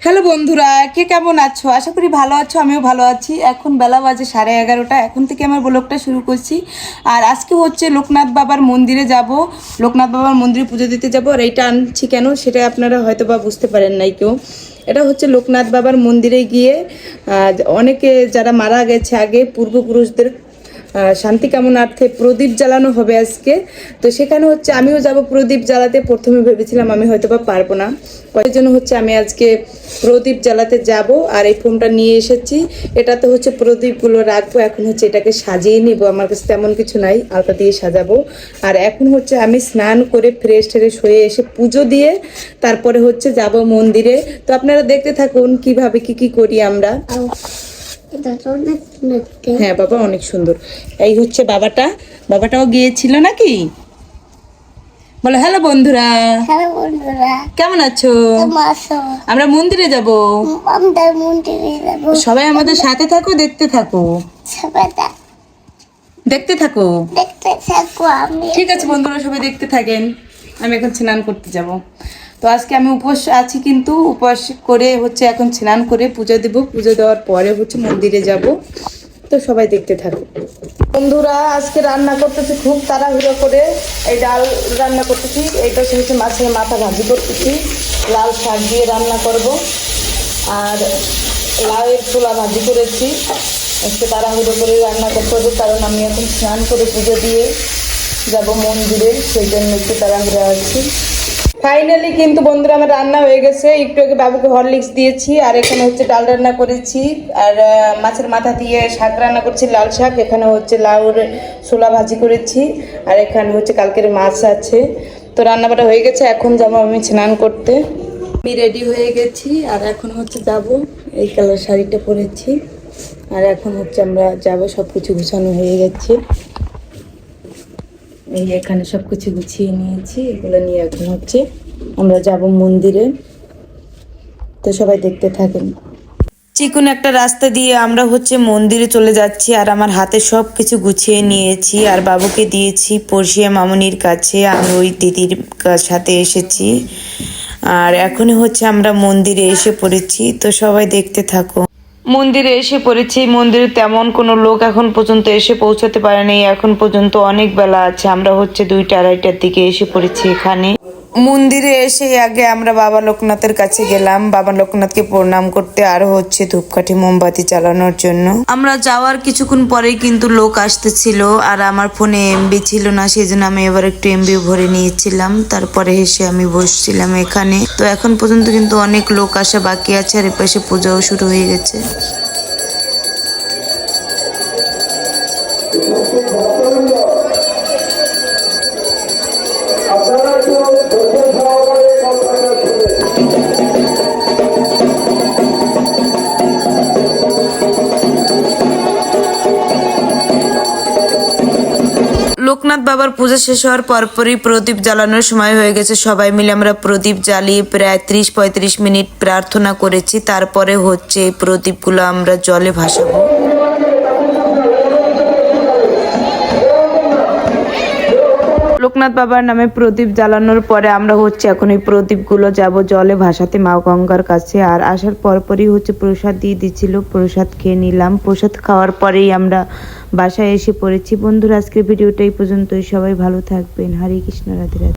Hello বন্ধুরা, কে কেমন আছো? আশা করি ভালো আছো, আমিও ভালো আছি। এখন বেলা বাজে 11:30। এখন থেকে আমার ব্লগটা শুরু করছি। আর আজকে হচ্ছে লোকনাথ বাবার মন্দিরে যাব। লোকনাথ বাবার মন্দিরে পুজো দিতে যাব। আর এইটা আনছি কেন সেটা আপনারা হয়তো বা বুঝতে পারেন নাই কেউ। এটা হচ্ছে লোকনাথ বাবার মন্দিরে গিয়ে অনেকে যারা মারা গেছে আগে পূর্বপুরুষদের শান্তি কামনার্থে প্রদীপ জ্বালানো হবে আজকে। তো সেখানে হচ্ছে আমিও যাব প্রদীপ জ্বালাতে। প্রথমে ভেবেছিলাম আমি হয়তো বা পারবো না, কয়েক জন্য হচ্ছে আমি আজকে প্রদীপ জ্বালাতে যাব। আর এই ফোনটা নিয়ে এসেছি, এটাতে হচ্ছে প্রদীপগুলো রাখবো। এখন হচ্ছে এটাকে সাজিয়ে নিব, আমার কাছে তেমন কিছু নাই, আলতা দিয়ে সাজাবো। আর এখন হচ্ছে আমি স্নান করে ফ্রেশ ট্রেশ হয়ে এসে পুজো দিয়ে তারপরে হচ্ছে যাব মন্দিরে। তো আপনারা দেখতে থাকুন কিভাবে কি করি আমরা। হ্যাঁ বাবা, অনেক সুন্দর। এই হচ্ছে বাবাটাও গিয়েছিল নাকি? বলো হ্যালো বন্ধুরা। হ্যালো বন্ধুরা, কেমন আছো? কেমন আছো? আমরা মন্দিরে যাব। আমরা মন্দিরে যাব। সবাই আমাদের সাথে থাকো, দেখতে থাকো। সবাই দেখতে থাকো। দেখতে থাকো। আমি ঠিক আছে বন্ধুরা, সবাই দেখতে থাকেন। আমি এখন স্নান করতে যাব। তো আজকে আমি উপোস আছি, কিন্তু উপোস করে হচ্ছে এখন স্নান করে পুজো দেব। পুজো দেওয়ার পরে হচ্ছে মন্দিরে যাব। তো সবাই দেখতে থাকো বন্ধুরা। আজকে রান্না করতেছি খুব তাড়াহুড়ো করে। এই ডাল রান্না করতেছি, এইটা হচ্ছে মাছের মাথা ভাজি করতেছি। লাল শাক দিয়ে রান্না করব। আর লাউয়ের ছোলা ভাজি করেছি। আজকে তাড়াহুড়ো করে রান্না করতে হবে, কারণ আমি এখন স্নান করে পুজো দিয়ে যাব মন্দিরে, সেই জন্য একটু তাড়াহুড়ো আছি। ফাইনালি কিন্তু বন্ধুরা আমার রান্না হয়ে গেছে। একটু আগে বাবুকে হরলিক্স দিয়েছি। আর এখানে হচ্ছে ডাল রান্না করেছি। আর মাছের মাথা দিয়ে শাক রান্না করছি, লাল শাক। এখানে হচ্ছে লাউর ছোলা ভাজি করেছি। আর এখানে হচ্ছে কালকের মাছ আছে। তো রান্নাবাটা হয়ে গেছে, এখন যাবো আমি স্নান করতে। আমি রেডি হয়ে গেছি, আর এখন হচ্ছে যাব। এই কালার শাড়িটা পরেছি। আর এখন হচ্ছে আমরা যাব, সব কিছু গুছানো হয়ে গেছে। এই এখানে সব কিছু গুছিয়ে নিয়েছি, এগুলো নিয়ে এখন হচ্ছে আমরা যাব মন্দিরে। তো সবাই দেখতে থাকেন। চিকন একটা রাস্তা দিয়ে আমরা হচ্ছে মন্দিরে চলে যাচ্ছি। আর আমার হাতে সব কিছু গুছিয়ে নিয়েছি, আর বাবুকে দিয়েছি পড়শিয়া মামুনির কাছে। আমি ওই দিদির সাথে এসেছি। আর এখনই হচ্ছে আমরা মন্দিরে এসে পড়েছি। তো সবাই দেখতে থাকো। মন্দিরে এসে পড়েছি। মন্দিরে তেমন কোনো লোক এখন পর্যন্ত এসে পৌঁছাতে পারেনি। এখন পর্যন্ত অনেক বেলা আছে। আমরা হচ্ছে 2টা-2:30টার দিকে এসে পড়েছি এখানে। মন্দিরে এসে আগে আমরা বাবা লোকনাথের কাছে গেলাম, বাবা লোকনাথকে প্রণাম করতে, আর হচ্ছে ধূপকাঠি মোমবাতি জ্বালানোর জন্য। আমরা যাওয়ার কিছুক্ষণ পরেই কিন্তু লোক আসতেছিল। আর আমার ফোনে এমবি ছিল না, সেই জন্য আমি এবার একটু এমবি ভরে নিয়েছিলাম। তারপরে এসে আমি বসছিলাম এখানে। তো এখন পর্যন্ত কিন্তু অনেক লোক আসা বাকি আছে। আর এপাশে পূজাও শুরু হয়ে গেছে। লোকনাথ বাবার পূজা শেষ হওয়ার পরপরই প্রদীপ জ্বালানোর সময় হয়ে গেছে। সবাই মিলে আমরা প্রদীপ জ্বালিয়ে প্রায় 30-35 মিনিট প্রার্থনা করেছি। তারপরে হচ্ছে এই প্রদীপগুলো আমরা জলে ভাসাবো। লোকনাথ বাবার নামে প্রদীপ জ্বালানোর পরে আমরা হচ্ছে এখন এই প্রদীপগুলো যাব জলে ভাসাতে মা গঙ্গার কাছে। আর আসার পরপরই হচ্ছে প্রসাদ দিয়ে দিচ্ছিল, প্রসাদ খেয়ে নিলাম। প্রসাদ খাওয়ার পরেই আমরা বাসায় এসে পড়েছি। বন্ধুরা, আজকের ভিডিওটা এই পর্যন্তই। সবাই ভালো থাকবেন। হরে কৃষ্ণ, রাধে রাধে।